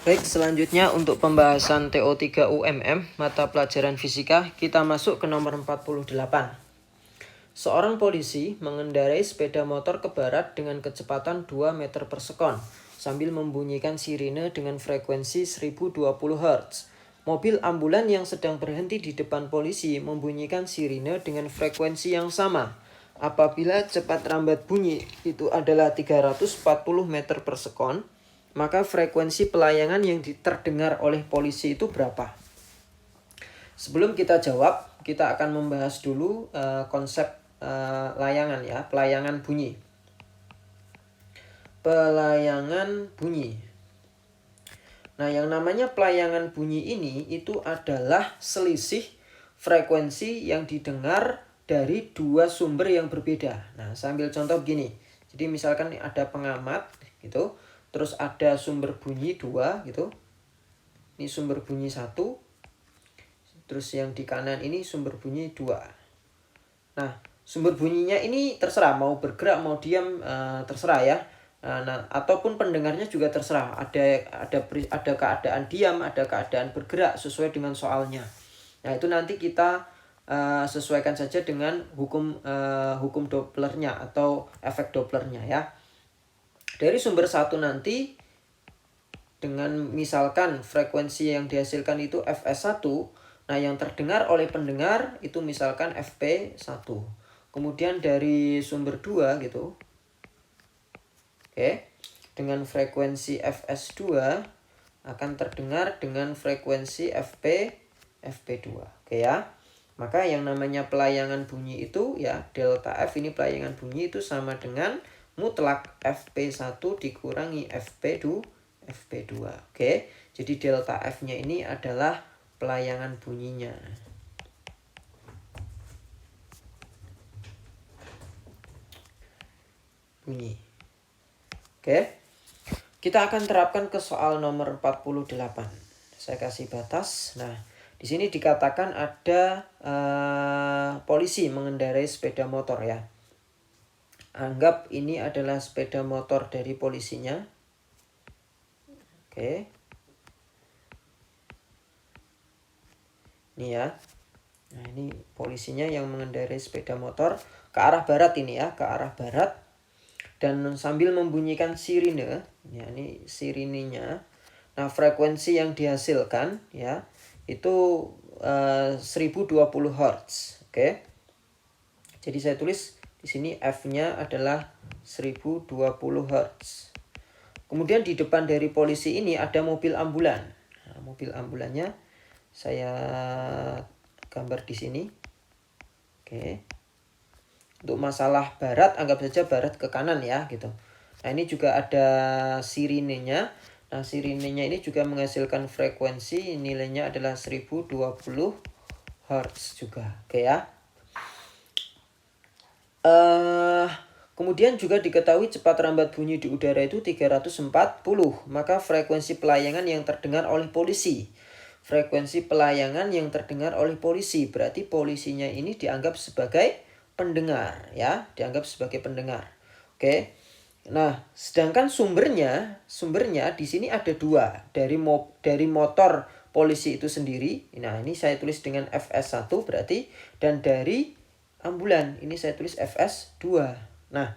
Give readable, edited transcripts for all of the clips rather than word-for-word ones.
Baik, selanjutnya untuk pembahasan TO3 UMM, mata pelajaran fisika, kita masuk ke nomor 48. Seorang polisi mengendarai sepeda motor ke barat dengan kecepatan 2 meter per sekon, sambil membunyikan sirine dengan frekuensi 1020 Hz. Mobil ambulan yang sedang berhenti di depan polisi membunyikan sirine dengan frekuensi yang sama. Apabila cepat rambat bunyi itu adalah 340 meter per sekon, maka frekuensi pelayangan yang terdengar oleh polisi itu berapa? Sebelum kita jawab, kita akan membahas dulu konsep layangan ya, pelayangan bunyi. Pelayangan bunyi. Nah, yang namanya pelayangan bunyi ini itu adalah selisih frekuensi yang didengar dari dua sumber yang berbeda. Nah, saya ambil contoh begini. Jadi misalkan ada pengamat gitu, terus ada sumber bunyi 2 gitu. Ini sumber bunyi 1. Terus yang di kanan ini sumber bunyi 2. Nah, sumber bunyinya ini terserah mau bergerak mau diam, terserah ya. Nah, ataupun pendengarnya juga terserah. Ada keadaan diam, ada keadaan bergerak sesuai dengan soalnya. Nah, itu nanti kita sesuaikan saja dengan hukum Dopplernya atau efek Dopplernya ya. Dari sumber 1 nanti dengan misalkan frekuensi yang dihasilkan itu Fs1, nah yang terdengar oleh pendengar itu misalkan Fp1. Kemudian dari sumber 2 gitu. Oke. Dengan frekuensi Fs2 akan terdengar dengan frekuensi Fp2. Oke ya. Maka yang namanya pelayangan bunyi itu ya delta F ini pelayangan bunyi itu sama dengan mutlak Fp1 dikurangi Fp2. Oke. Jadi delta F-nya ini adalah pelayangan bunyinya. Bunyi. Oke. Kita akan terapkan ke soal nomor 48. Saya kasih batas. Nah, di sini dikatakan ada polisi mengendarai sepeda motor ya. Anggap ini adalah sepeda motor dari polisinya. Oke. Ini ya. Nah, ini polisinya yang mengendarai sepeda motor ke arah barat ini ya, ke arah barat. Dan sambil membunyikan sirine, ya ini sirinenya. Nah, frekuensi yang dihasilkan ya itu 1020 Hz. Oke. Jadi saya tulis di sini F-nya adalah 1020 Hz. Kemudian di depan dari polisi ini ada mobil ambulan. Nah, mobil ambulannya saya gambar di sini. Oke. Untuk masalah barat, anggap saja barat ke kanan ya gitu. Nah, ini juga ada sirinenya. Nah, sirinenya ini juga menghasilkan frekuensi, nilainya adalah 1020 Hz juga. Oke ya. Kemudian juga diketahui cepat rambat bunyi di udara itu 340. Maka frekuensi pelayangan yang terdengar oleh polisi. Frekuensi pelayangan yang terdengar oleh polisi. Berarti polisinya ini dianggap sebagai pendengar ya, dianggap sebagai pendengar. Oke. Nah, sedangkan sumbernya di sini ada 2 dari motor polisi itu sendiri. Nah, ini saya tulis dengan Fs1 berarti, dan dari ambulan ini saya tulis Fs2. Nah,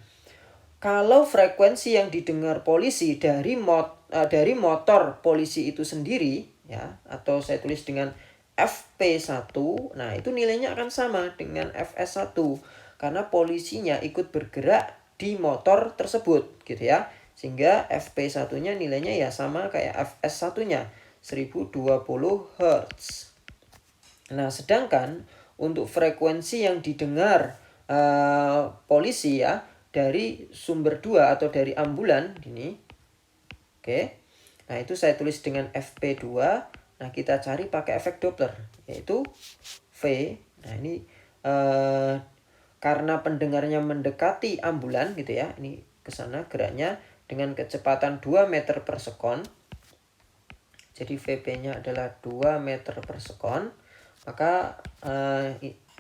kalau frekuensi yang didengar polisi dari motor polisi itu sendiri ya, atau saya tulis dengan Fp1, nah itu nilainya akan sama dengan Fs1 karena polisinya ikut bergerak di motor tersebut gitu ya. Sehingga Fp1-nya nilainya ya sama kayak Fs1-nya, 1020 Hz. Nah, sedangkan untuk frekuensi yang didengar polisi ya dari sumber 2 atau dari ambulan ini. Oke. Nah, itu saya tulis dengan Fp2. Nah, kita cari pakai efek Doppler yaitu V. Nah, ini karena pendengarnya mendekati ambulan gitu ya. Ini ke sana geraknya dengan kecepatan 2 meter per sekon. Jadi Vp-nya adalah 2 meter per sekon. Maka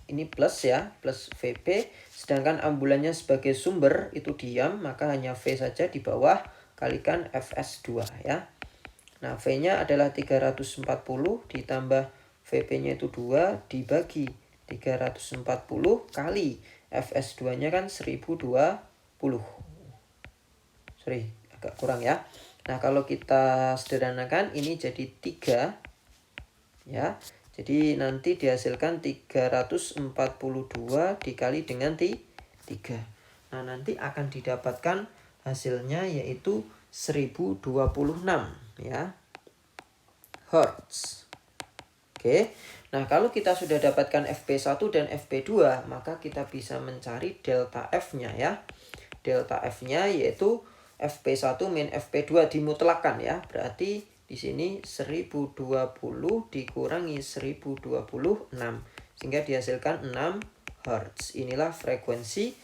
ini plus ya, plus Vp. Sedangkan ambulannya sebagai sumber itu diam, maka hanya V saja di bawah kalikan Fs2 ya. Nah, V-nya adalah 340 ditambah VP-nya itu 2 dibagi 340 kali Fs2-nya kan 1020. Sorry, agak kurang ya. Nah, kalau kita sederhanakan ini jadi 3 ya. Jadi nanti dihasilkan 342 dikali dengan 3. Nah, nanti akan didapatkan hasilnya yaitu 1026 ya. Hertz. Oke. Nah, kalau kita sudah dapatkan FP1 dan FP2, maka kita bisa mencari delta F-nya ya. Delta F-nya yaitu FP1 min FP2 dimutlakan ya. Berarti di sini 1020 dikurangi 1026 sehingga dihasilkan 6 Hz. Inilah frekuensi